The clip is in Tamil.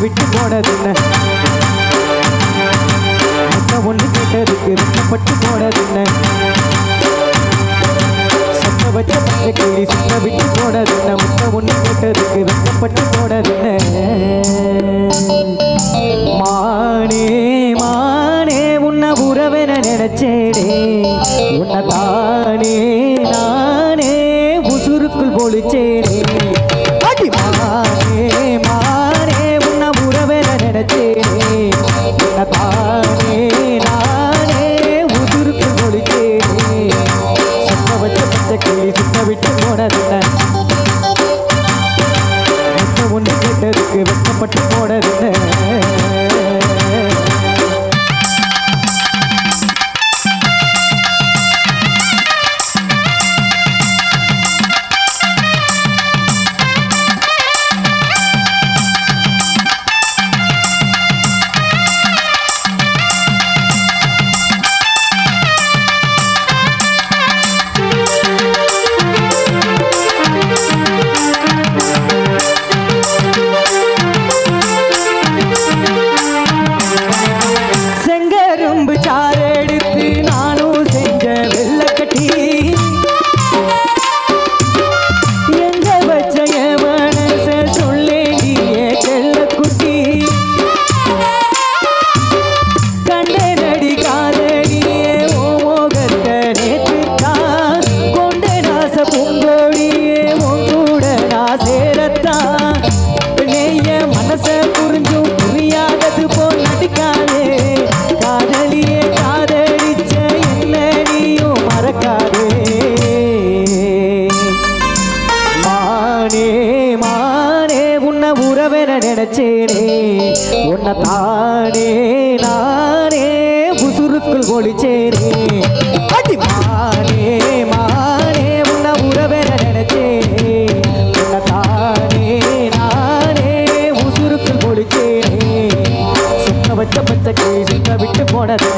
விட்டு போனதுன்ன ஒண்ணு கேட்டதுக்கு வெட்டப்பட்டு போனதுன்ன சொன்ன வச்ச பச்சை கிளி சொன்ன விட்டு போனதுன்ன முத்த ஒண்ணு கேட்டதுக்கு வெட்டப்பட்டு போனதுன்ன மானே மானே உன்னை உறவென நினைச்சேனே உன்னை தானே நானே உசுருக்குள் பொழிச்சேனே அடி மானே மானே உன்னை உறவென நினைச்சேனே உன்னை தானே நானே உசுருக்குள் பொழிச்சேனே சொன்ன வச்ச பச்சை கிளி சுத்த விட்டு போனதுன்ன முத்த ஒண்ணு கேட்டதுக்கு வெட்டப்பட்டு போனதுன்ன நினைச்சேனே உன்னை தானே நானே உசுருக்குள் பொழிச்சேனே அடி மானே மானே உன்னை உறவென நினைச்சேனே உன்னை தானே நானே உசுருக்குள் பொழிச்சேனே சுத்த வச்ச பச்சை சுத்த விட்டு போனது